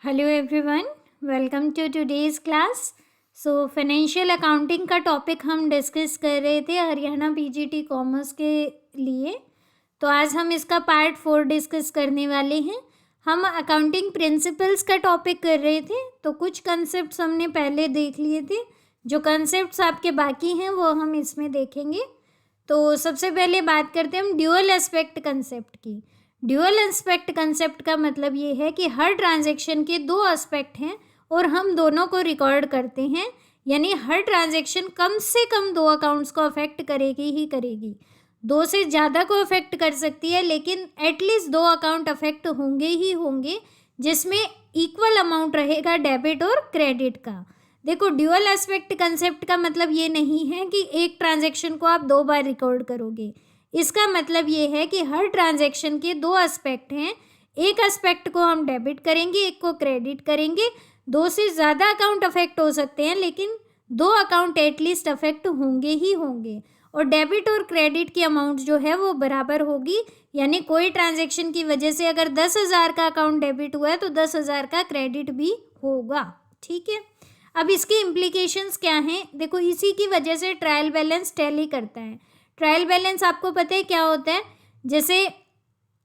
Hello everyone, welcome to today's class. So financial accounting का topic हम discuss कर रहे थे हरियाणा पीजीटी कॉमर्स के लिए। तो आज हम इसका पार्ट 4 डिस्कस करने वाले हैं। हम अकाउंटिंग प्रिंसिपल्स का टॉपिक कर रहे थे, तो कुछ कंसेप्ट्स हमने पहले देख लिए थे। जो कंसेप्ट्स आपके बाकी हैं वो हम इसमें देखेंगे। तो सबसे पहले बात करते हैं हम ड्यूअल एस्पेक्ट कंसेप्ट की। ड्यूअल एस्पेक्ट कंसेप्ट का मतलब ये है कि हर ट्रांजैक्शन के दो एस्पेक्ट हैं और हम दोनों को रिकॉर्ड करते हैं, यानी हर ट्रांजैक्शन कम से कम दो अकाउंट्स को अफेक्ट करेगी ही करेगी। दो से ज़्यादा को अफेक्ट कर सकती है, लेकिन एटलीस्ट दो अकाउंट अफेक्ट होंगे ही होंगे, जिसमें इक्वल अमाउंट रहेगा डेबिट और क्रेडिट का। देखो, ड्यूअल एस्पेक्ट कंसेप्ट का मतलब ये नहीं है कि एक ट्रांजैक्शन को आप दो बार रिकॉर्ड करोगे। इसका मतलब ये है कि हर ट्रांजैक्शन के दो एस्पेक्ट हैं। एक एस्पेक्ट को हम डेबिट करेंगे, एक को क्रेडिट करेंगे। दो से ज़्यादा अकाउंट अफेक्ट हो सकते हैं, लेकिन दो अकाउंट एटलीस्ट अफेक्ट होंगे ही होंगे। और डेबिट और क्रेडिट की अमाउंट जो है वो बराबर होगी, यानी कोई ट्रांजैक्शन की वजह से अगर 10,000 का अकाउंट डेबिट हुआ है तो 10,000 का क्रेडिट भी होगा। ठीक है, अब इसके इम्प्लीकेशंस क्या हैं? देखो, इसी की वजह से ट्रायल बैलेंस टैली करता है। ट्रायल बैलेंस आपको पता है क्या होता है? जैसे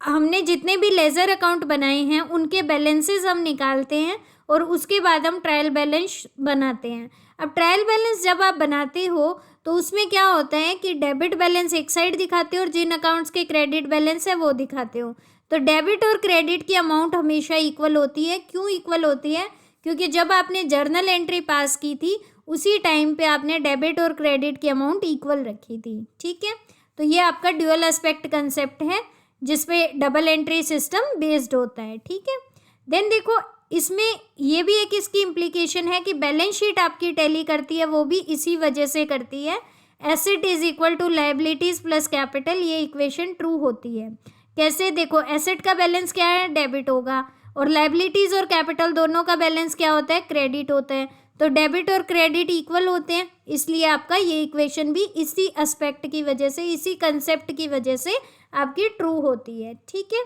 हमने जितने भी लेजर अकाउंट बनाए हैं उनके बैलेंसेस हम निकालते हैं और उसके बाद हम ट्रायल बैलेंस बनाते हैं। अब ट्रायल बैलेंस जब आप बनाते हो तो उसमें क्या होता है कि डेबिट बैलेंस एक साइड दिखाते हो और जिन अकाउंट्स के क्रेडिट बैलेंस है वो दिखाते हो। तो डेबिट और क्रेडिट की अमाउंट हमेशा इक्वल होती है। क्यों इक्वल होती है? क्योंकि जब आपने जर्नल एंट्री पास की थी उसी टाइम पे आपने डेबिट और क्रेडिट की अमाउंट इक्वल रखी थी। ठीक है, तो ये आपका ड्यूअल एस्पेक्ट कंसेप्ट है जिसपे डबल एंट्री सिस्टम बेस्ड होता है। ठीक है, देन देखो, इसमें ये भी एक इसकी इम्प्लीकेशन है कि बैलेंस शीट आपकी टैली करती है, वो भी इसी वजह से करती है। Asset is equal to liabilities plus capital, ये इक्वेशन ट्रू होती है। कैसे? देखो, एसेट का बैलेंस क्या है? डेबिट होगा, और लायबिलिटीज और कैपिटल दोनों का बैलेंस क्या होता है? क्रेडिट होता है। तो डेबिट और क्रेडिट इक्वल होते हैं, इसलिए आपका ये इक्वेशन भी इसी एस्पेक्ट की वजह से, इसी कंसेप्ट की वजह से आपकी ट्रू होती है। ठीक है,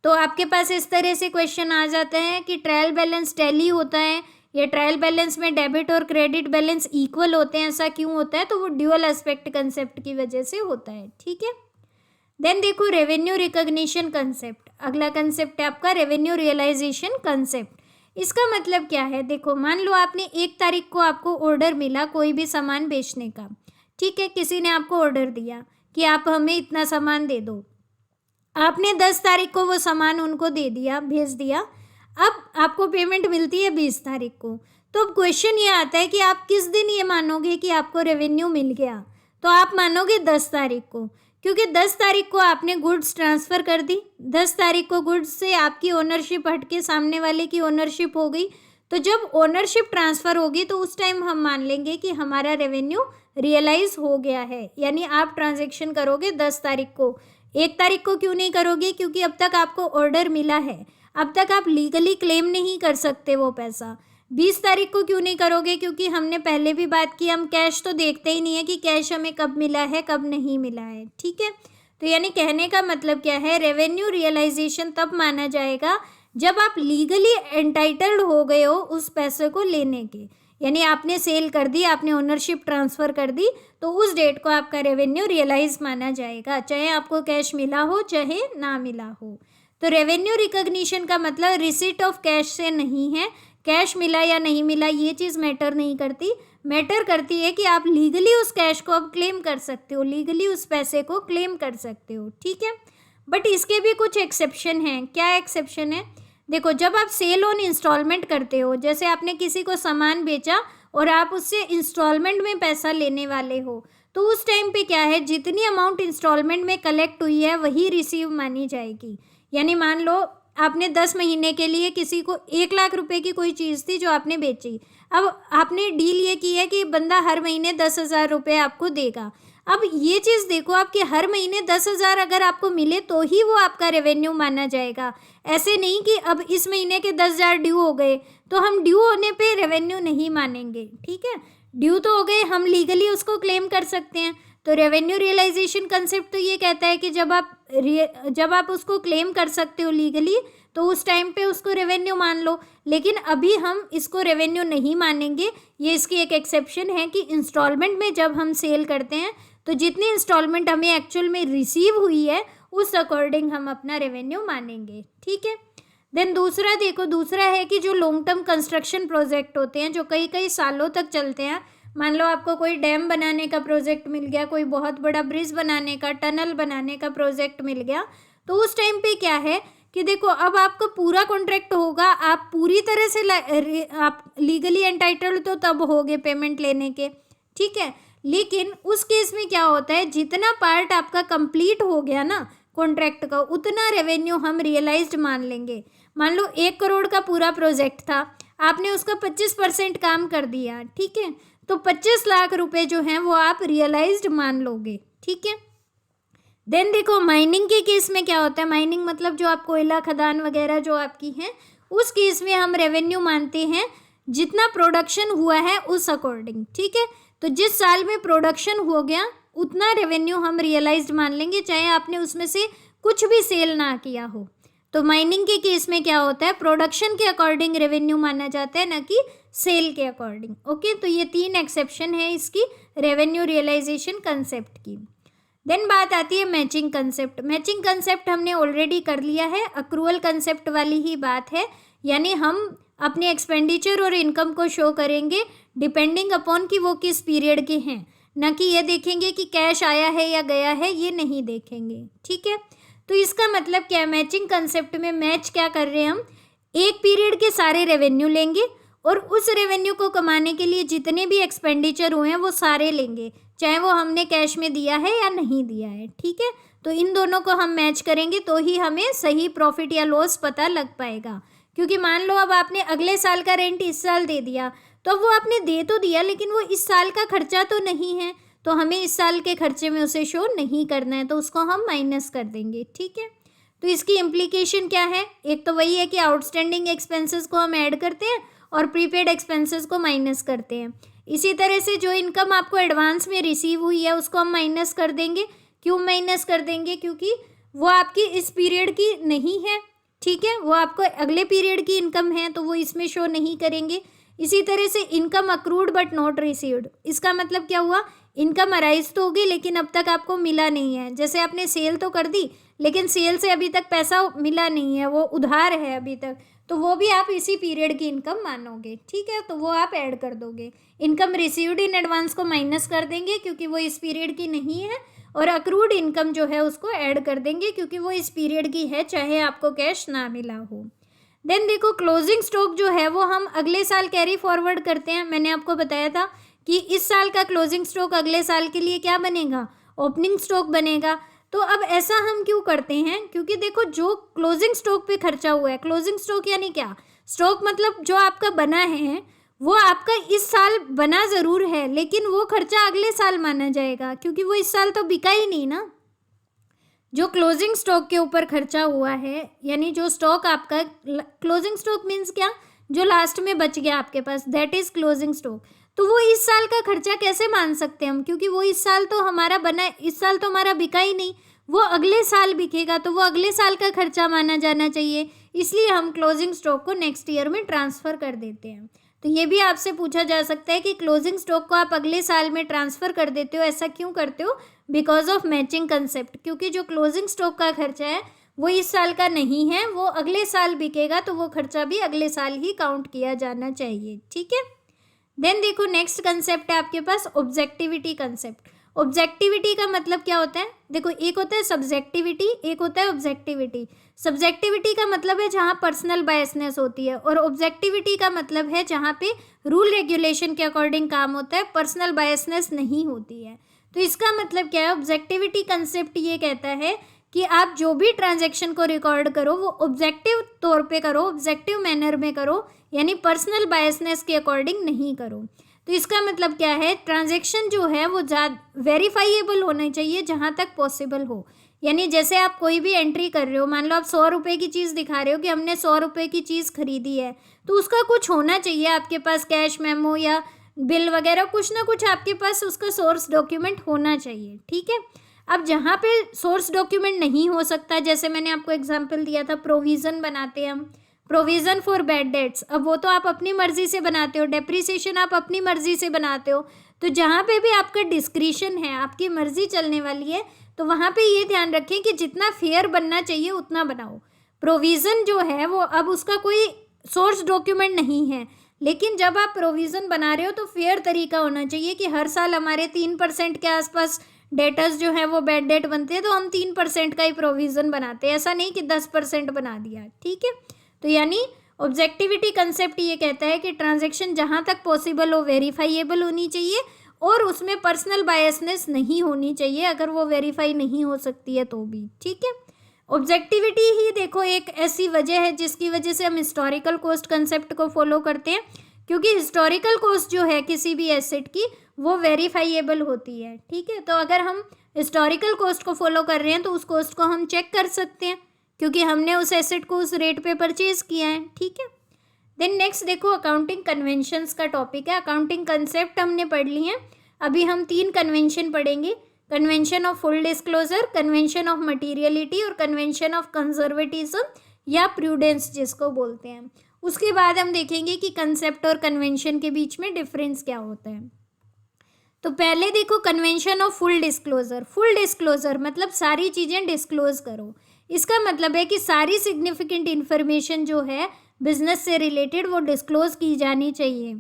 तो आपके पास इस तरह से क्वेश्चन आ जाता है कि ट्रायल बैलेंस टैली होता है या ट्रायल बैलेंस में डेबिट और क्रेडिट बैलेंस इक्वल होते हैं। ऐसा क्यों होता है? तो वो ड्यूअल एस्पेक्ट कंसेप्ट की वजह से होता है। ठीक है, देन देखो, रेवेन्यू रिकॉग्निशन कंसेप्ट। अगला कंसेप्ट है आपका रेवेन्यू रियलाइजेशन कंसेप्ट। इसका मतलब क्या है? देखो, मान लो आपने 1 तारीख को आपको ऑर्डर मिला कोई भी सामान बेचने का। ठीक है, किसी ने आपको ऑर्डर दिया कि आप हमें इतना सामान दे दो। आपने 10 तारीख को वो सामान उनको दे दिया, भेज दिया। अब आपको पेमेंट मिलती है 20 तारीख को। तो अब क्वेश्चन ये आता है कि आप किस दिन ये मानोगे कि आपको रेवेन्यू मिल गया? तो आप मानोगे 10 तारीख को, क्योंकि 10 तारीख को आपने गुड्स ट्रांसफ़र कर दी। 10 तारीख को गुड्स से आपकी ओनरशिप हट के सामने वाले की ओनरशिप हो गई। तो जब ओनरशिप ट्रांसफ़र होगी तो उस टाइम हम मान लेंगे कि हमारा रेवेन्यू रियलाइज हो गया है। यानी आप ट्रांजेक्शन करोगे 10 तारीख को। 1 तारीख को क्यों नहीं करोगे? क्योंकि अब तक आपको ऑर्डर मिला है, अब तक आप लीगली क्लेम नहीं कर सकते वो पैसा। 20 तारीख को क्यों नहीं करोगे? क्योंकि हमने पहले भी बात की, हम कैश तो देखते ही नहीं है कि कैश हमें कब मिला है कब नहीं मिला है। ठीक है, तो यानी कहने का मतलब क्या है? रेवेन्यू रियलाइजेशन तब माना जाएगा जब आप लीगली एंटाइटल्ड हो गए हो उस पैसे को लेने के। यानी आपने सेल कर दी, आपने ओनरशिप ट्रांसफ़र कर दी, तो उस डेट को आपका रेवेन्यू रियलाइज माना जाएगा, चाहे आपको कैश मिला हो चाहे ना मिला हो। तो रेवेन्यू रिकॉग्निशन का मतलब रिसीट ऑफ कैश से नहीं है। कैश मिला या नहीं मिला ये चीज़ मैटर नहीं करती। मैटर करती है कि आप लीगली उस कैश को अब क्लेम कर सकते हो, लीगली उस पैसे को क्लेम कर सकते हो। ठीक है, बट इसके भी कुछ एक्सेप्शन हैं। क्या एक्सेप्शन है? देखो, जब आप सेल ऑन इंस्टॉलमेंट करते हो, जैसे आपने किसी को सामान बेचा और आप उससे इंस्टॉलमेंट में पैसा लेने वाले हो, तो उस टाइम पे क्या है, जितनी अमाउंट इंस्टॉलमेंट में कलेक्ट हुई है वही रिसीव मानी जाएगी। यानी मान लो आपने 10 महीने के लिए किसी को 1 लाख रुपए की कोई चीज़ थी जो आपने बेची। अब आपने डील ये की है कि बंदा हर महीने 10,000 रुपये आपको देगा। अब ये चीज़ देखो, आपके हर महीने 10,000 अगर आपको मिले तो ही वो आपका रेवेन्यू माना जाएगा। ऐसे नहीं कि अब इस महीने के 10,000 ड्यू हो गए तो हम ड्यू होने पे रेवेन्यू नहीं मानेंगे। ठीक है, ड्यू तो हो गए, हम लीगली उसको क्लेम कर सकते हैं। तो रेवेन्यू रियलाइजेशन कंसेप्ट तो ये कहता है कि जब आप उसको क्लेम कर सकते हो लीगली, तो उस टाइम पे उसको रेवेन्यू मान लो। लेकिन अभी हम इसको रेवेन्यू नहीं मानेंगे, ये इसकी एक एक्सेप्शन है कि इंस्टॉलमेंट में जब हम सेल करते हैं तो जितनी इंस्टॉलमेंट हमें एक्चुअल में रिसीव हुई है उस अकॉर्डिंग हम अपना रेवेन्यू मानेंगे, ठीक है। देन दूसरा देखो, दूसरा है कि जो लॉन्ग टर्म कंस्ट्रक्शन प्रोजेक्ट होते हैं जो कई कई सालों तक चलते हैं, मान लो आपको कोई डैम बनाने का प्रोजेक्ट मिल गया, कोई बहुत बड़ा ब्रिज बनाने का, टनल बनाने का प्रोजेक्ट मिल गया, तो उस टाइम पे क्या है कि देखो अब आपको पूरा कॉन्ट्रैक्ट होगा, आप पूरी तरह से आप लीगली एंटाइटल्ड तो तब होगे पेमेंट लेने के, ठीक है। लेकिन उस केस में क्या होता है, जितना पार्ट आपका कंप्लीट हो गया ना कॉन्ट्रैक्ट का, उतना रेवेन्यू हम रियलाइज्ड मान लेंगे। मान लो 1 करोड़ का पूरा प्रोजेक्ट था, आपने उसका 25% काम कर दिया, ठीक है, तो 25 लाख रुपए जो हैं वो आप रियलाइज्ड मान लोगे, ठीक है। देन देखो माइनिंग के केस में क्या होता है, माइनिंग मतलब जो आप कोयला खदान वगैरह जो आपकी हैं, उस केस में हम रेवेन्यू मानते हैं जितना प्रोडक्शन हुआ है उस अकॉर्डिंग, ठीक है। तो जिस साल में प्रोडक्शन हो गया उतना रेवेन्यू हम रियलाइज्ड मान लेंगे, चाहे आपने उसमें से कुछ भी सेल ना किया हो। तो माइनिंग के केस में क्या होता है, प्रोडक्शन के अकॉर्डिंग रेवेन्यू माना जाता है, ना कि सेल के अकॉर्डिंग, ओके। तो ये 3 एक्सेप्शन है इसकी रेवेन्यू रियलाइजेशन कंसेप्ट की। देन बात आती है मैचिंग कंसेप्ट। मैचिंग कंसेप्ट हमने ऑलरेडी कर लिया है, अक्रूवल कंसेप्ट वाली ही बात है, यानी हम अपने एक्सपेंडिचर और इनकम को शो करेंगे डिपेंडिंग अपॉन कि वो किस पीरियड के हैं, ना कि ये देखेंगे कि कैश आया है या गया है, ये नहीं देखेंगे, ठीक है। तो इसका मतलब क्या है, मैचिंग कंसेप्ट में मैच क्या कर रहे हैं हम, एक पीरियड के सारे रेवेन्यू लेंगे और उस रेवेन्यू को कमाने के लिए जितने भी एक्सपेंडिचर हुए हैं वो सारे लेंगे, चाहे वो हमने कैश में दिया है या नहीं दिया है, ठीक है। तो इन दोनों को हम मैच करेंगे तो ही हमें सही प्रॉफिट या लॉस पता लग पाएगा। क्योंकि मान लो अब आपने अगले साल का रेंट इस साल दे दिया, तो वो आपने दे तो दिया लेकिन वो इस साल का खर्चा तो नहीं है, तो हमें इस साल के खर्चे में उसे शो नहीं करना है, तो उसको हम माइनस कर देंगे, ठीक है। तो इसकी इम्प्लीकेशन क्या है, एक तो वही है कि आउटस्टैंडिंग एक्सपेंसेस को हम ऐड करते हैं और प्रीपेड एक्सपेंसेस को माइनस करते हैं। इसी तरह से जो इनकम आपको एडवांस में रिसीव हुई है उसको हम माइनस कर देंगे। क्यों माइनस कर देंगे, क्योंकि वो आपकी इस पीरियड की नहीं है, ठीक है, वो आपको अगले पीरियड की इनकम है तो वो इसमें शो नहीं करेंगे। इसी तरह से income accrued but not received, इसका मतलब क्या हुआ, इनकम अराइज तो होगी लेकिन अब तक आपको मिला नहीं है। जैसे आपने सेल तो कर दी लेकिन सेल से अभी तक पैसा मिला नहीं है, वो उधार है अभी तक, तो वो भी आप इसी पीरियड की इनकम मानोगे, ठीक है, तो वो आप ऐड कर दोगे। इनकम रिसीव्ड इन एडवांस को माइनस कर देंगे क्योंकि वो इस पीरियड की नहीं है, और अक्रूड इनकम जो है उसको ऐड कर देंगे क्योंकि वो इस पीरियड की है, चाहे आपको कैश ना मिला हो। देन देखो क्लोजिंग स्टॉक जो है वो हम अगले साल कैरी फॉरवर्ड करते हैं। मैंने आपको बताया था कि इस साल का क्लोजिंग स्टॉक अगले साल के लिए क्या बनेगा, ओपनिंग स्टॉक बनेगा। तो अब ऐसा हम क्यों करते हैं, क्योंकि देखो जो क्लोजिंग स्टॉक पे खर्चा हुआ है, क्लोजिंग स्टॉक यानी क्या, स्टॉक मतलब जो आपका बना है वो आपका इस साल बना ज़रूर है लेकिन वो खर्चा अगले साल माना जाएगा क्योंकि वो इस साल तो बिका ही नहीं ना। जो क्लोजिंग स्टॉक के ऊपर खर्चा हुआ है, यानी जो स्टॉक आपका, क्लोजिंग स्टॉक मीन्स क्या, जो लास्ट में बच गया आपके पास, दैट इज़ क्लोजिंग स्टॉक। तो वो इस साल का खर्चा कैसे मान सकते हैं हम, क्योंकि वो इस साल तो हमारा बना, इस साल तो हमारा बिका ही नहीं, वो अगले साल बिकेगा, तो वो अगले साल का खर्चा माना जाना चाहिए, इसलिए हम क्लोजिंग स्टॉक को नेक्स्ट ईयर में ट्रांसफ़र कर देते हैं। तो ये भी आपसे पूछा जा सकता है कि क्लोजिंग स्टॉक को आप अगले साल में ट्रांसफ़र कर देते हो, ऐसा क्यों करते हो, बिकॉज ऑफ मैचिंग कंसेप्ट, क्योंकि जो क्लोजिंग स्टॉक का खर्चा है वो इस साल का नहीं है, वो अगले साल बिकेगा, तो वो खर्चा भी अगले साल ही काउंट किया जाना चाहिए, ठीक है। देन देखो नेक्स्ट कंसेप्ट है आपके पास ऑब्जेक्टिविटी कंसेप्ट। ऑब्जेक्टिविटी का मतलब क्या होता है, देखो एक होता है सब्जेक्टिविटी, एक होता है ऑब्जेक्टिविटी। सब्जेक्टिविटी का मतलब है जहाँ पर्सनल बायसनेस होती है, और ऑब्जेक्टिविटी का मतलब है जहाँ पे रूल रेगुलेशन के अकॉर्डिंग काम होता है, पर्सनल बायसनेस नहीं होती है। तो इसका मतलब क्या है, ऑब्जेक्टिविटी कंसेप्ट ये कहता है कि आप जो भी ट्रांजैक्शन को रिकॉर्ड करो वो ऑब्जेक्टिव तौर पे करो, ऑब्जेक्टिव मैनर में करो, यानी पर्सनल बायसनेस के अकॉर्डिंग नहीं करो। तो इसका मतलब क्या है, ट्रांजैक्शन जो है वो वेरीफाइएबल होना चाहिए जहाँ तक पॉसिबल हो। यानी जैसे आप कोई भी एंट्री कर रहे हो, मान लो आप 100 रुपये की चीज़ दिखा रहे हो कि हमने 100 रुपये की चीज़ खरीदी है, तो उसका कुछ होना चाहिए आपके पास, कैश मेमो या बिल वगैरह, कुछ ना कुछ आपके पास उसका सोर्स डॉक्यूमेंट होना चाहिए, ठीक है। अब जहाँ पे सोर्स डॉक्यूमेंट नहीं हो सकता, जैसे मैंने आपको एग्जांपल दिया था, प्रोविज़न बनाते हैं हम, प्रोविज़न फॉर बैड डेट्स, अब वो तो आप अपनी मर्जी से बनाते हो, डेप्रिसिएशन आप अपनी मर्जी से बनाते हो। तो जहाँ पे भी आपका डिस्क्रिशन है, आपकी मर्जी चलने वाली है, तो वहाँ पे ये ध्यान रखें कि जितना फेयर बनना चाहिए उतना बनाओ। प्रोविज़न जो है वो अब उसका कोई सोर्स डॉक्यूमेंट नहीं है, लेकिन जब आप प्रोविज़न बना रहे हो तो फेयर तरीका होना चाहिए कि हर साल हमारे 3% के आसपास डेटर्स जो है वो बैड डेट बनते हैं, तो हम 3% का ही प्रोविज़न बनाते हैं, ऐसा नहीं कि 10% बना दिया। ठीक है, तो यानी ऑब्जेक्टिविटी कंसेप्ट ये कहता है कि ट्रांजैक्शन जहाँ तक पॉसिबल हो वेरीफाइएबल होनी चाहिए और उसमें पर्सनल बायसनेस नहीं होनी चाहिए, अगर वो वेरीफाई नहीं हो सकती है तो भी। ठीक है, ऑब्जेक्टिविटी ही देखो एक ऐसी वजह है जिसकी वजह से हम हिस्टोरिकल कॉस्ट कंसेप्ट को फॉलो करते हैं, क्योंकि हिस्टोरिकल कॉस्ट जो है किसी भी एसेट की वो वेरीफाइएबल होती है। ठीक है, तो अगर हम हिस्टोरिकल कॉस्ट को फॉलो कर रहे हैं तो उस कॉस्ट को हम चेक कर सकते हैं, क्योंकि हमने उस एसेट को उस रेट पे परचेज किया है। ठीक है, देन नेक्स्ट देखो अकाउंटिंग कन्वेंशंस का टॉपिक है। अकाउंटिंग कंसेप्ट हमने पढ़ लिए हैं, अभी हम 3 कन्वेंशन पढ़ेंगे, convention of full disclosure, convention of materiality और कन्वेंशन ऑफ कंजर्वेटिज्म या प्रूडेंस जिसको बोलते हैं। उसके बाद हम देखेंगे कि कंसेप्ट और कन्वेंशन के बीच में डिफरेंस क्या होता है। तो पहले देखो convention of full disclosure. Full disclosure मतलब सारी चीज़ें डिस्क्लोज करो। इसका मतलब है कि सारी सिग्निफिकेंट इन्फॉर्मेशन जो है बिजनेस से रिलेटेड वो डिस्क्लोज की जानी चाहिए।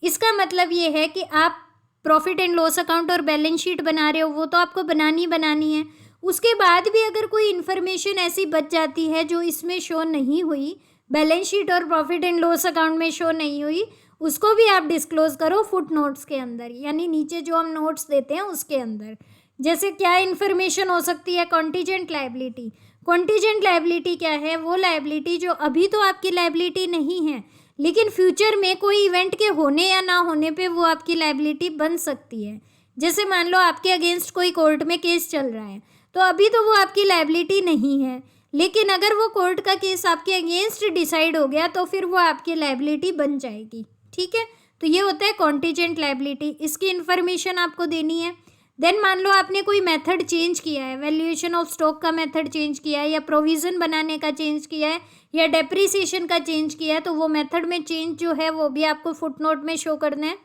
इसका मतलब ये है कि आप प्रॉफिट एंड लॉस अकाउंट और बैलेंस शीट बना रहे हो, वो तो आपको बनानी है। उसके बाद भी अगर कोई इन्फॉर्मेशन ऐसी बच जाती है जो इसमें शो नहीं हुई, बैलेंस शीट और प्रॉफिट एंड लॉस अकाउंट में शो नहीं हुई, उसको भी आप डिस्क्लोज करो फुट नोट्स के अंदर, यानी नीचे जो हम नोट्स देते हैं उसके अंदर। जैसे क्या इन्फॉर्मेशन हो सकती है, कॉन्टीजेंट लायबिलिटी। कॉन्टीजेंट लायबिलिटी क्या है, वो लायबिलिटी जो अभी तो आपकी लायबिलिटी नहीं है, लेकिन फ्यूचर में कोई इवेंट के होने या ना होने पे वो आपकी लायबिलिटी बन सकती है। जैसे मान लो आपके अगेंस्ट कोई कोर्ट में केस चल रहा है, तो अभी तो वो आपकी लायबिलिटी नहीं है, लेकिन अगर वो कोर्ट का केस आपके अगेंस्ट डिसाइड हो गया तो फिर वो आपकी लायबिलिटी बन जाएगी। ठीक है, तो ये होता है कॉन्टीजेंट लायबिलिटी, इसकी इन्फॉर्मेशन आपको देनी है। देन मान लो आपने कोई मेथड चेंज किया है, वैल्यूएशन ऑफ स्टॉक का मेथड चेंज किया है, या प्रोविज़न बनाने का चेंज किया है, या डेप्रिसिएशन का चेंज किया है, तो वो मेथड में चेंज जो है वो भी आपको फुटनोट में शो करना है।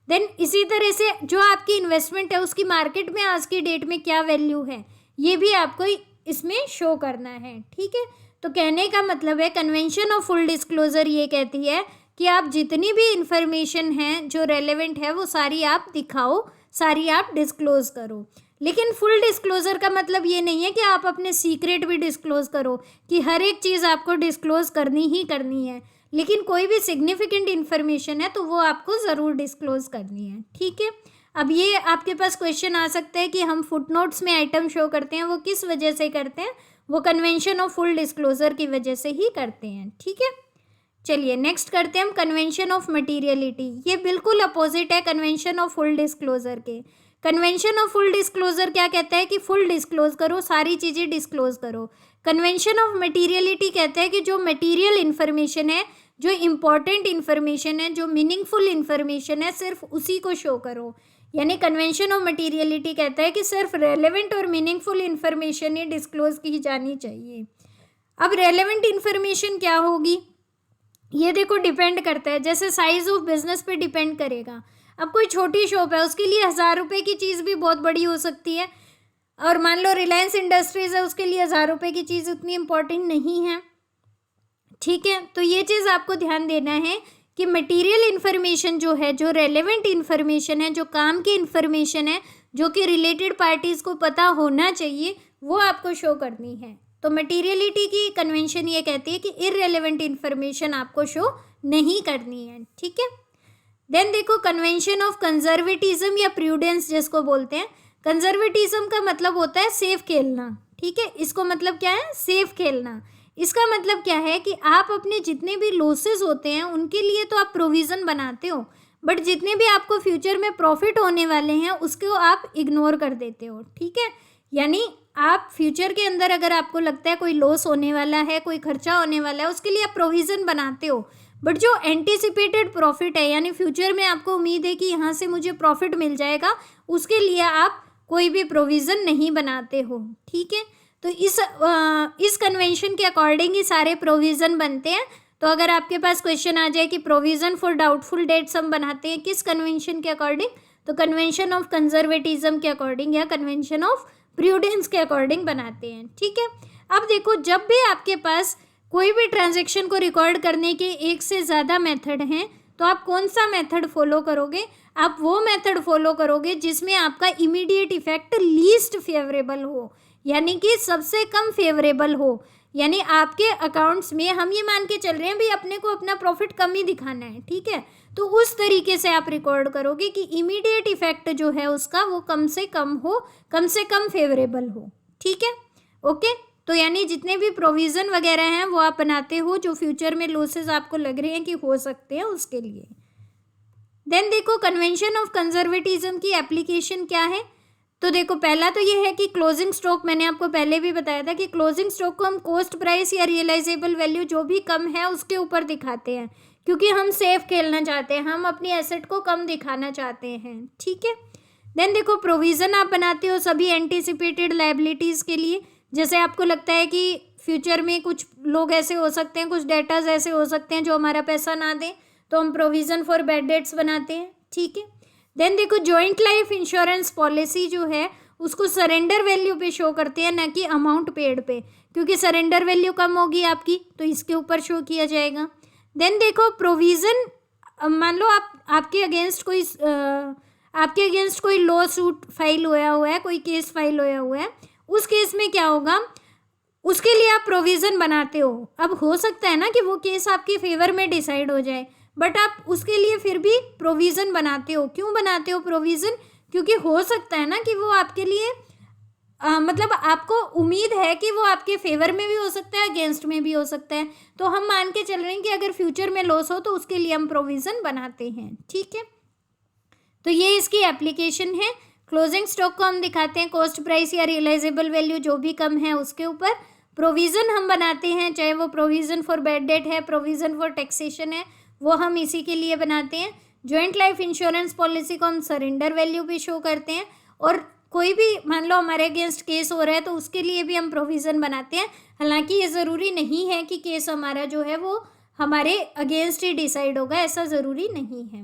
देन इसी तरह से जो आपकी इन्वेस्टमेंट है उसकी मार्केट में आज की डेट में क्या वैल्यू है, ये भी आपको इसमें शो करना है। ठीक है, तो कहने का मतलब है कन्वेंशन ऑफ फुल डिस्क्लोजर ये कहती है कि आप जितनी भी इंफॉर्मेशन है जो रेलेवेंट है वो सारी आप दिखाओ, सारी आप डिस्क्लोज करो। लेकिन फुल डिस्क्लोजर का मतलब ये नहीं है कि आप अपने सीक्रेट भी डिस्क्लोज करो, कि हर एक चीज़ आपको डिस्क्लोज करनी ही करनी है, लेकिन कोई भी सिग्निफिकेंट इन्फॉर्मेशन है तो वो आपको ज़रूर डिस्क्लोज करनी है। ठीक है, अब ये आपके पास क्वेश्चन आ सकता है कि हम फुटनोट्स में आइटम शो करते हैं, वो किस वजह से करते हैं, वो कन्वेंशन ऑफ फुल डिस्क्लोजर की वजह से ही करते हैं। ठीक है, चलिए नेक्स्ट करते हैं हम कन्वेंशन ऑफ मटीरियलिटी। ये बिल्कुल अपोजिट है कन्वेंशन ऑफ फुल डिस्क्लोजर के। कन्वेंशन ऑफ फुल डिस्क्लोजर क्या कहता है कि फुल डिस्क्लोज करो, सारी चीज़ें डिस्क्लोज करो। कन्वेंशन ऑफ मटीरियलिटी कहता है कि जो मटीरियल इन्फॉर्मेशन है, जो इम्पॉर्टेंट इन्फॉर्मेशन है, जो मीनिंगफुल इन्फॉर्मेशन है, सिर्फ उसी को शो करो। यानी कन्वेंशन ऑफ मटीरियलिटी कहता है कि सिर्फ रेलेवेंट और मीनिंगफुल इन्फॉर्मेशन ही डिस्क्लोज की जानी चाहिए। अब रेलेवेंट इन्फॉर्मेशन क्या होगी, ये देखो डिपेंड करता है, जैसे साइज ऑफ बिजनेस पे डिपेंड करेगा। अब कोई छोटी शॉप है, उसके लिए 1000 रुपये की चीज़ भी बहुत बड़ी हो सकती है, और मान लो रिलायंस इंडस्ट्रीज़ है, उसके लिए 1000 रुपये की चीज़ उतनी इम्पोर्टेंट नहीं है। ठीक है, तो ये चीज़ आपको ध्यान देना है कि मटेरियल इन्फॉर्मेशन जो है, जो रेलेवेंट इन्फॉर्मेशन है, जो काम की इन्फॉर्मेशन है, जो कि रिलेटेड पार्टीज़ को पता होना चाहिए, वो आपको शो करनी है। तो मटीरियलिटी की कन्वेंशन ये कहती है कि इररेलेवेंट इन्फॉर्मेशन आपको शो नहीं करनी है। ठीक है, देन देखो कन्वेंशन ऑफ कंजर्वेटिज्म या प्रूडेंस जिसको बोलते हैं। कंजर्वेटिज्म का मतलब होता है सेफ खेलना। ठीक है, इसको मतलब क्या है, सेफ खेलना। इसका मतलब क्या है कि आप अपने जितने भी लॉसेस होते हैं उनके लिए तो आप प्रोविज़न बनाते हो, बट जितने भी आपको फ्यूचर में प्रॉफिट होने वाले हैं उसको आप इग्नोर कर देते हो। ठीक है, यानी आप फ्यूचर के अंदर अगर आपको लगता है कोई लॉस होने वाला है, कोई खर्चा होने वाला है, उसके लिए आप प्रोविज़न बनाते हो, बट जो एंटिसिपेटेड प्रॉफिट है, यानी फ्यूचर में आपको उम्मीद है कि यहाँ से मुझे प्रॉफिट मिल जाएगा, उसके लिए आप कोई भी प्रोविज़न नहीं बनाते हो, ठीक है। तो इस कन्वेंशन के अकॉर्डिंग ही सारे प्रोविज़न बनते हैं। तो अगर आपके पास क्वेश्चन आ जाए कि प्रोविज़न फॉर डाउटफुल डेट्स हम बनाते हैं किस कन्वेंशन के अकॉर्डिंग, तो कन्वेंशन ऑफ कंजर्वेटिज्म के अकॉर्डिंग या कन्वेंशन ऑफ प्रूडेंस के अकॉर्डिंग बनाते हैं, ठीक है। अब देखो, जब भी आपके पास कोई भी ट्रांजैक्शन को रिकॉर्ड करने के एक से ज़्यादा मेथड हैं, तो आप कौन सा मेथड फॉलो करोगे? आप वो मेथड फॉलो करोगे जिसमें आपका इमीडिएट इफेक्ट लीस्ट फेवरेबल हो, यानी कि सबसे कम फेवरेबल हो। यानी आपके अकाउंट्स में हम ये मान के चल रहे हैं भाई अपने को अपना प्रॉफिट कम ही दिखाना है, ठीक है। तो उस तरीके से आप रिकॉर्ड करोगे कि इमीडिएट इफेक्ट जो है उसका वो कम से कम हो, कम से कम फेवरेबल हो, ठीक है, ओके। तो यानी जितने भी प्रोविज़न वगैरह हैं वो आप बनाते हो जो फ्यूचर में लॉसेस आपको लग रहे हैं कि हो सकते हैं उसके लिए। देन देखो, कन्वेंशन ऑफ कंजर्वेटिज्म की एप्लीकेशन क्या है। तो देखो, पहला तो ये है कि क्लोजिंग स्टॉक, मैंने आपको पहले भी बताया था कि क्लोजिंग स्टॉक को हम कॉस्ट प्राइस या रियलाइजेबल वैल्यू जो भी कम है उसके ऊपर दिखाते हैं, क्योंकि हम सेफ खेलना चाहते हैं, हम अपनी एसेट को कम दिखाना चाहते हैं, ठीक है। देन देखो, प्रोविज़न आप बनाते हो सभी एंटिसिपेटेड लायबिलिटीज़ के लिए। जैसे आपको लगता है कि फ्यूचर में कुछ लोग ऐसे हो सकते हैं, कुछ डेटाज ऐसे हो सकते हैं जो हमारा पैसा ना दें, तो हम प्रोविज़न फॉर बैड डेट्स बनाते हैं, ठीक है। देन देखो, जॉइंट लाइफ इंश्योरेंस पॉलिसी जो है उसको सरेंडर वैल्यू पे शो करते हैं, ना कि अमाउंट पेड पे, क्योंकि सरेंडर वैल्यू कम होगी आपकी तो इसके ऊपर शो किया जाएगा। देन देखो, प्रोविज़न, मान लो आपके अगेंस्ट कोई लॉ सूट फाइल हुआ है, कोई केस फाइल हुआ है, उस केस में क्या होगा, उसके लिए आप प्रोविज़न बनाते हो। अब हो सकता है ना कि वो केस आपके फेवर में डिसाइड हो जाए, बट आप उसके लिए फिर भी प्रोविज़न बनाते हो। क्यों बनाते हो प्रोविज़न? क्योंकि हो सकता है ना कि वो आपके लिए मतलब आपको उम्मीद है कि वो आपके फेवर में भी हो सकता है, अगेंस्ट में भी हो सकता है। तो हम मान के चल रहे हैं कि अगर फ्यूचर में लॉस हो तो उसके लिए हम प्रोविज़न बनाते हैं, ठीक है। तो ये इसकी एप्लीकेशन है। क्लोजिंग स्टॉक को हम दिखाते हैं कॉस्ट प्राइस या रियलाइजेबल वैल्यू जो भी कम है उसके ऊपर। प्रोविज़न हम बनाते हैं, चाहे वो प्रोविज़न फॉर बैड डेट है, प्रोविज़न फॉर टैक्सेशन है, वो हम इसी के लिए बनाते हैं। जॉइंट लाइफ इंश्योरेंस पॉलिसी को हम सरेंडर वैल्यू भी शो करते हैं, और कोई भी मान लो हमारे अगेंस्ट केस हो रहा है तो उसके लिए भी हम प्रोविज़न बनाते हैं। हालांकि ये ज़रूरी नहीं है कि केस हमारा जो है वो हमारे अगेंस्ट ही डिसाइड होगा, ऐसा ज़रूरी नहीं है।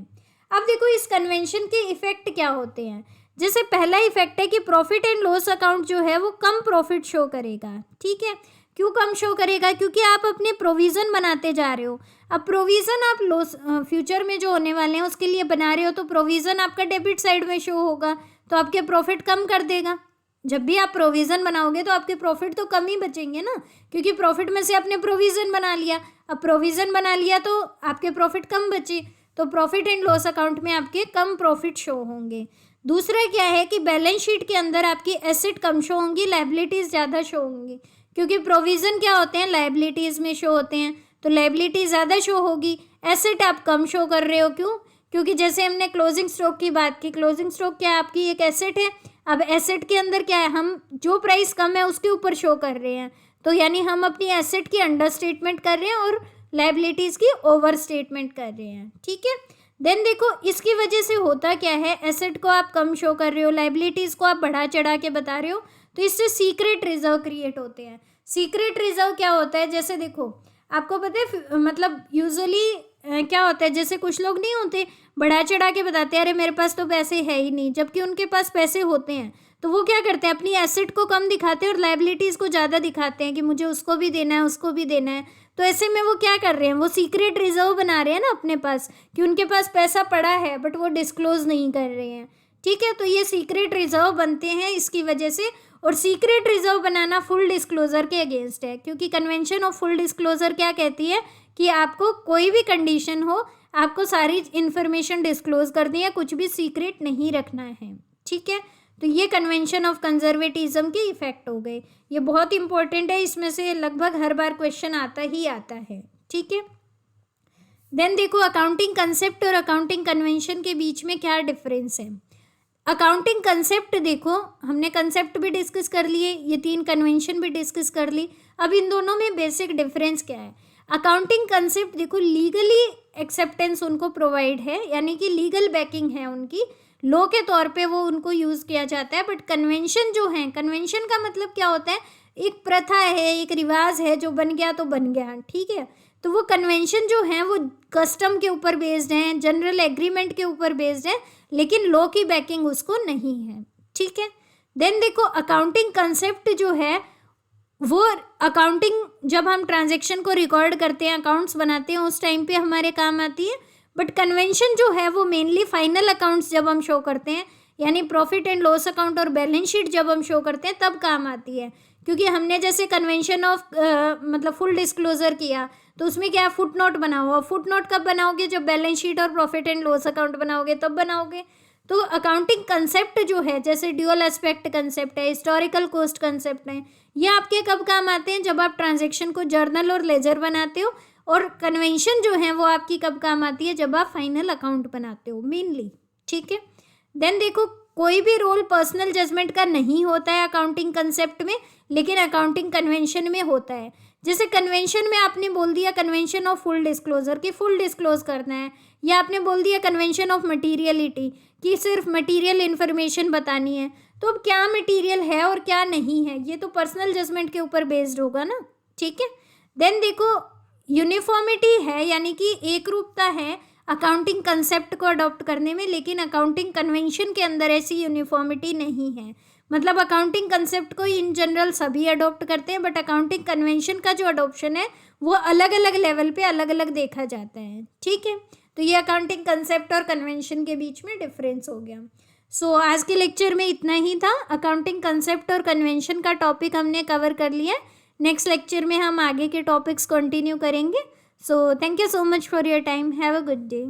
अब देखो, इस कन्वेंशन के इफ़ेक्ट क्या होते हैं। जैसे पहला इफेक्ट है कि प्रॉफिट एंड लॉस अकाउंट जो है वो कम प्रॉफिट शो करेगा, ठीक है। क्यों कम शो करेगा? क्योंकि आप अपने प्रोविज़न बनाते जा रहे हो। अब प्रोविज़न आप लॉस फ्यूचर में जो होने वाले हैं उसके लिए बना रहे हो, तो प्रोविज़न आपका डेबिट साइड में शो होगा, तो आपके प्रॉफिट कम कर देगा। जब भी आप प्रोविज़न बनाओगे तो आपके प्रॉफिट तो कम ही बचेंगे ना, क्योंकि प्रॉफिट में से आपने प्रोविज़न बना लिया। अब प्रोविज़न बना लिया तो आपके प्रॉफिट कम बचे, तो प्रॉफिट एंड लॉस अकाउंट में आपके कम प्रॉफिट शो होंगे। दूसरा क्या है कि बैलेंस शीट के अंदर आपकी एसेट कम शो होंगी, लायबिलिटीज़ ज़्यादा शो होंगी, क्योंकि प्रोविज़न क्या होते हैं, लायबिलिटीज़ में शो होते हैं, तो लायबिलिटी ज़्यादा शो होगी, एसेट आप कम शो कर रहे हो। क्यों? क्योंकि जैसे हमने क्लोजिंग स्टॉक की बात की, क्लोजिंग स्टॉक क्या है, आपकी एक एसेट है। अब एसेट के अंदर क्या है, हम जो प्राइस कम है उसके ऊपर शो कर रहे हैं, तो यानी हम अपनी एसेट की अंडर स्टेटमेंट कर रहे हैं और लायबिलिटीज़ की ओवर स्टेटमेंट कर रहे हैं, ठीक है। देन देखो, इसकी वजह से होता क्या है, एसेट को आप कम शो कर रहे हो, लायबिलिटीज़ को आप बढ़ा चढ़ा के बता रहे हो, तो इससे सीक्रेट रिजर्व क्रिएट होते हैं। सीक्रेट रिजर्व क्या होता है, जैसे देखो आपको पता है मतलब यूजुअली क्या होता है, जैसे कुछ लोग नहीं होते बढ़ा चढ़ा के बताते हैं अरे मेरे पास तो पैसे है ही नहीं, जबकि उनके पास पैसे होते हैं। तो वो क्या करते हैं, अपनी एसेट को कम दिखाते हैं और लायबिलिटीज़ को ज़्यादा दिखाते हैं कि मुझे उसको भी देना है, उसको भी देना है। तो ऐसे में वो क्या कर रहे हैं, वो सीक्रेट रिजर्व बना रहे हैं ना अपने पास, कि उनके पास पैसा पड़ा है बट वो डिस्क्लोज नहीं कर रहे हैं, ठीक है। तो ये सीक्रेट रिजर्व बनते हैं इसकी वजह से, और सीक्रेट रिजर्व बनाना फुल डिस्क्लोजर के अगेंस्ट है, क्योंकि कन्वेंशन ऑफ फुल डिस्क्लोजर क्या कहती है कि आपको कोई भी कंडीशन हो आपको सारी इन्फॉर्मेशन डिस्क्लोज करनी है, कुछ भी सीक्रेट नहीं रखना है, ठीक है। तो ये कन्वेंशन ऑफ कंजर्वेटिज्म के इफेक्ट हो गए, ये बहुत इंपॉर्टेंट है, इसमें से लगभग हर बार क्वेश्चन आता ही आता है, ठीक है। देन देखो, अकाउंटिंग कंसेप्ट और अकाउंटिंग कन्वेंशन के बीच में क्या डिफरेंस है। अकाउंटिंग कंसेप्ट देखो, हमने कंसेप्ट भी डिस्कस कर लिए, ये 3 कन्वेंशन भी डिस्कस कर ली। अब इन दोनों में बेसिक डिफरेंस क्या है। अकाउंटिंग कंसेप्ट देखो लीगली एक्सेप्टेंस उनको प्रोवाइड है, यानी कि लीगल बैकिंग है उनकी, लॉ के तौर पे वो उनको यूज़ किया जाता है। बट कन्वेंशन जो है, कन्वेंशन का मतलब क्या होता है, एक प्रथा है, एक रिवाज है, जो बन गया तो बन गया, ठीक है। तो वो कन्वेंशन जो है वो कस्टम के ऊपर बेस्ड हैं, जनरल एग्रीमेंट के ऊपर बेस्ड है, लेकिन लॉ की बैकिंग उसको नहीं है, ठीक है। देन देखो अकाउंटिंग कंसेप्ट जो है वो, अकाउंटिंग जब हम ट्रांजैक्शन को रिकॉर्ड करते हैं, अकाउंट्स बनाते हैं, उस टाइम पे हमारे काम आती है। बट कन्वेंशन जो है वो मेनली फाइनल अकाउंट्स जब हम शो करते हैं, यानी प्रॉफिट एंड लॉस अकाउंट और बैलेंस शीट जब हम शो करते हैं तब काम आती है। क्योंकि हमने जैसे कन्वेंशन ऑफ मतलब फुल डिस्क्लोजर किया, तो उसमें क्या है, फुट नोट बनाओ। फुट नोट कब बनाओगे, जब बैलेंस शीट और प्रॉफिट एंड लॉस अकाउंट बनाओगे तब बनाओगे। तो अकाउंटिंग कंसेप्ट जो है, जैसे ड्यूअल एस्पेक्ट कंसेप्ट है, हिस्टोरिकल कॉस्ट कंसेप्ट है, ये आपके कब काम आते हैं, जब आप ट्रांजैक्शन को जर्नल और लेजर बनाते हो। और कन्वेंशन जो है वो आपकी कब काम आती है, जब आप फाइनल अकाउंट बनाते हो मेनली, ठीक है। देन देखो कोई भी रोल पर्सनल जजमेंट का नहीं होता है अकाउंटिंग कंसेप्ट में, लेकिन अकाउंटिंग कन्वेंशन में होता है। जैसे कन्वेंशन में आपने बोल दिया कन्वेंशन ऑफ फुल डिस्क्लोजर कि फुल डिस्क्लोज करना है, या आपने बोल दिया कन्वेंशन ऑफ मटीरियलिटी कि सिर्फ मटीरियल इन्फॉर्मेशन बतानी है। तो अब क्या मटीरियल है और क्या नहीं है, ये तो पर्सनल जजमेंट के ऊपर बेस्ड होगा ना, ठीक है। देन देखो यूनिफॉर्मिटी है, यानी कि एक रूपता है अकाउंटिंग कंसेप्ट को अडॉप्ट करने में, लेकिन अकाउंटिंग कन्वेंशन के अंदर ऐसी यूनिफॉर्मिटी नहीं है। मतलब अकाउंटिंग कंसेप्ट को इन जनरल सभी अडॉप्ट करते हैं, बट अकाउंटिंग कन्वेंशन का जो अडॉप्शन है वो अलग अलग लेवल पे अलग अलग देखा जाता है, ठीक है। तो ये अकाउंटिंग कंसेप्ट और कन्वेंशन के बीच में डिफरेंस हो गया। सो आज के लेक्चर में इतना ही था। अकाउंटिंग कंसेप्ट और कन्वेंशन का टॉपिक हमने कवर कर लिया। नेक्स्ट लेक्चर में हम आगे के टॉपिक्स कंटिन्यू करेंगे। So thank you so much for your time. Have a good day.